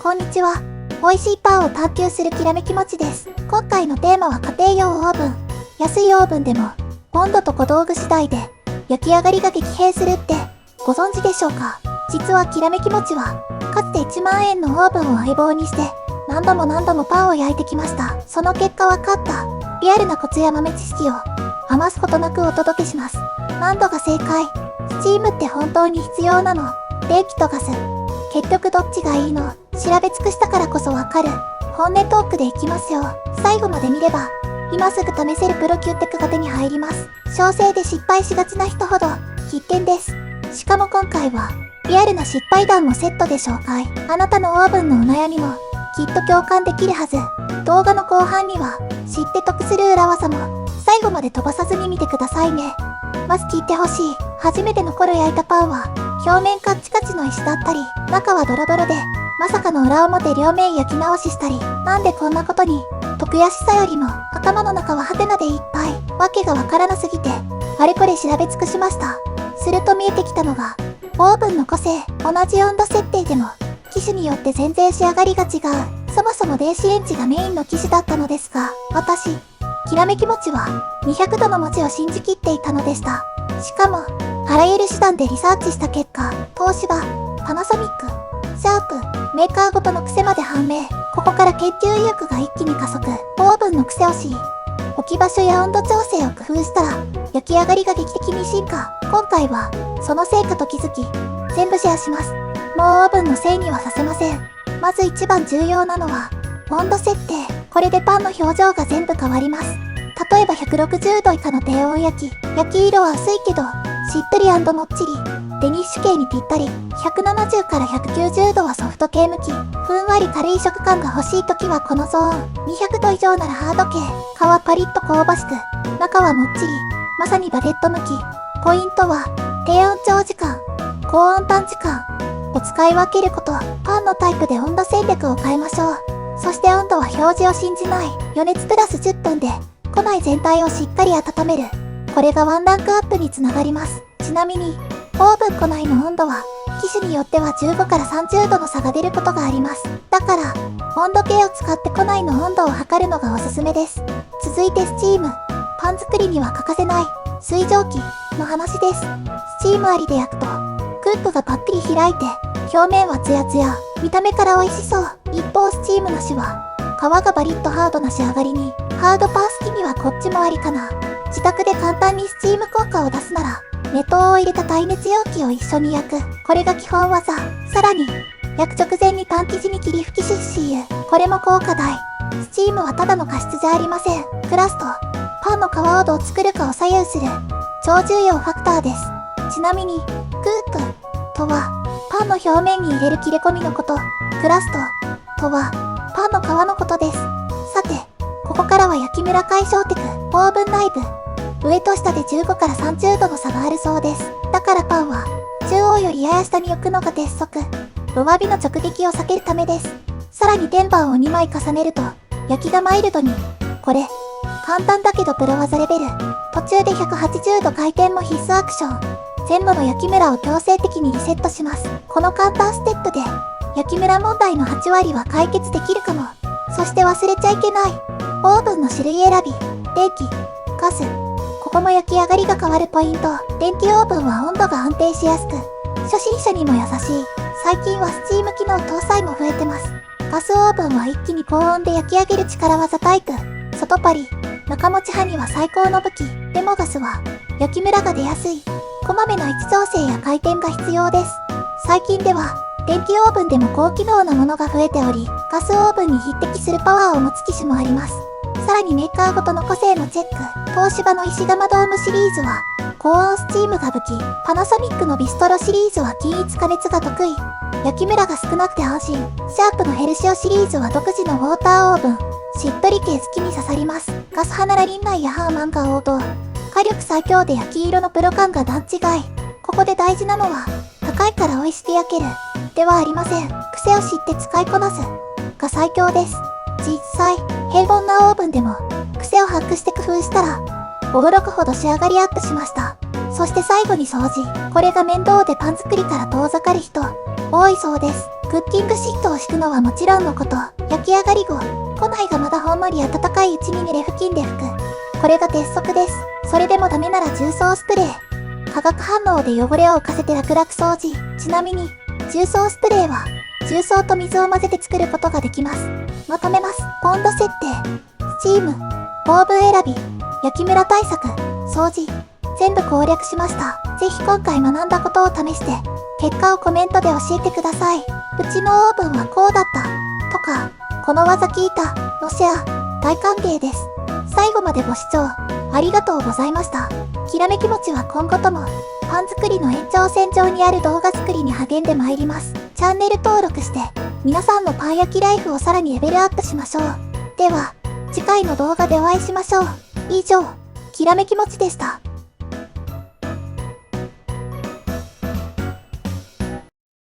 こんにちは。美味しいパンを探求するきらめきもちです。今回のテーマは家庭用オーブン。安いオーブンでも温度と小道具次第で焼き上がりが激変するってご存知でしょうか？実はきらめきもちはかつて1万円のオーブンを相棒にして何度もパンを焼いてきました。その結果分かったリアルなコツや豆知識を余すことなくお届けします。何度が正解？スチームって本当に必要なの？冷気とガス、結局どっちがいいの？調べ尽くしたからこそわかる本音トークでいきますよ。最後まで見れば今すぐ試せるプロキューテクが手に入ります。小生で失敗しがちな人ほど必見です。しかも今回はリアルな失敗談もセットで紹介。あなたのオーブンのお悩みもきっと共感できるはず。動画の後半には知って得する裏技も最後まで飛ばさずに見てくださいね。まず聞いてほしい。初めての頃焼いたパンは表面カッチカチの石だったり中はドロドロでまさかの裏表両面焼き直ししたり、なんでこんなことにと悔しさよりも頭の中はハテナでいっぱい。わけがわからなすぎてあれこれ調べ尽くしました。すると見えてきたのがオーブンの個性。同じ温度設定でも機種によって全然仕上がりが違う。そもそも電子レンジがメインの機種だったのですが、私きらめきもちは200度の文字を信じきっていたのでした。しかもあらゆる手段でリサーチした結果、東芝、パナソニック、シャープ、メーカーごとの癖まで判明。ここから研究意欲が一気に加速。オーブンの癖を知り、置き場所や温度調整を工夫したら焼き上がりが劇的に進化。今回はその成果と気づき全部シェアします。もうオーブンのせいにはさせません。まず一番重要なのは温度設定。これでパンの表情が全部変わります。例えば160度以下の低温焼き色は薄いけどしっとり&もっちり、デニッシュ系にぴったり。170から190度はソフト系向き。ふんわり軽い食感が欲しい時はこのゾーン。200度以上ならハード系。皮パリッと香ばしく、中はもっちり。まさにバゲット向き。ポイントは低温長時間、高温短時間を使い分けること。パンのタイプで温度戦略を変えましょう。そして温度は表示を信じない。余熱プラス10分で庫内全体をしっかり温める。これがワンランクアップにつながります。ちなみにオーブン庫内の温度は機種によっては15から30度の差が出ることがあります。だから温度計を使って庫内の温度を測るのがおすすめです。続いてスチーム。パン作りには欠かせない水蒸気の話です。スチームありで焼くとクープがパックリ開いて表面はツヤツヤ、見た目から美味しそう。一方スチームなしは皮がバリッとハードな仕上がりに。ハードパー好きにはこっちもありかな。自宅で簡単にスチーム効果を出すなら熱湯を入れた耐熱容器を一緒に焼く。これが基本技。さらに焼く直前にパン生地に霧吹きシュッシー油。これも効果大。スチームはただの加湿じゃありません。クラスト、パンの皮をどう作るかを左右する超重要ファクターです。ちなみにクープとはパンの表面に入れる切れ込みのこと。クラストとはパンの皮のことです。さてここからは焼きムラ解消テク。オーブン内部上と下で15から30度の差があるそうです。だからパンは中央よりやや下に置くのが鉄則。弱火の直撃を避けるためです。さらに天板を2枚重ねると焼きがマイルドに。これ簡単だけどプロ技レベル。途中で180度回転も必須アクション。全部の焼きムラを強制的にリセットします。この簡単ステップで焼きムラ問題の8割は解決できるかも。そして忘れちゃいけないオーブンの種類選び。冷気、ガス、ここも焼き上がりが変わるポイント。電気オーブンは温度が安定しやすく初心者にも優しい。最近はスチーム機能搭載も増えてます。ガスオーブンは一気に高温で焼き上げる力技タイプ。外パリ、中持ち派には最高の武器。でもガスは焼きムラが出やすい。こまめな位置調整や回転が必要です。最近では電気オーブンでも高機能なものが増えており、ガスオーブンに匹敵するパワーを持つ機種もあります。さらにメーカーごとの個性もチェック。東芝の石窯ドームシリーズは高温スチームが武器。パナソニックのビストロシリーズは均一加熱が得意。焼きムラが少なくて安心。シャープのヘルシオシリーズは独自のウォーターオーブン。しっとり系好きに刺さります。ガス派ならリンナイやハーマンが王道。火力最強で焼き色のプロ感が段違い。ここで大事なのは高いから美味しく焼けるではありません。癖を知って使いこなすが最強です。実際平凡なオーブンでも癖を発掘して工夫したら驚くほど仕上がりアップしました。そして最後に掃除。これが面倒でパン作りから遠ざかる人。多いそうです。クッキングシートを敷くのはもちろんのこと、焼き上がり後、庫内がまだほんのり温かいうちにミレ付近で拭く。これが鉄則です。それでもダメなら重曹スプレー。化学反応で汚れを浮かせて楽々掃除。ちなみに、重曹スプレーは、重曹と水を混ぜて作ることができます。まとめます。温度設定、スチーム、オーブン選び、焼きムラ対策、掃除、全部攻略しました。ぜひ今回学んだことを試して、結果をコメントで教えてください。うちのオーブンはこうだった。とか、この技聞いた、のシェア、大歓迎です。最後までご視聴、ありがとうございました。きらめき餅は今後とも、パン作りの延長線上にある動画作りに励んでまいります。チャンネル登録して、皆さんのパン焼きライフをさらにレベルアップしましょう。では、次回の動画でお会いしましょう。以上、きらめき餅でした。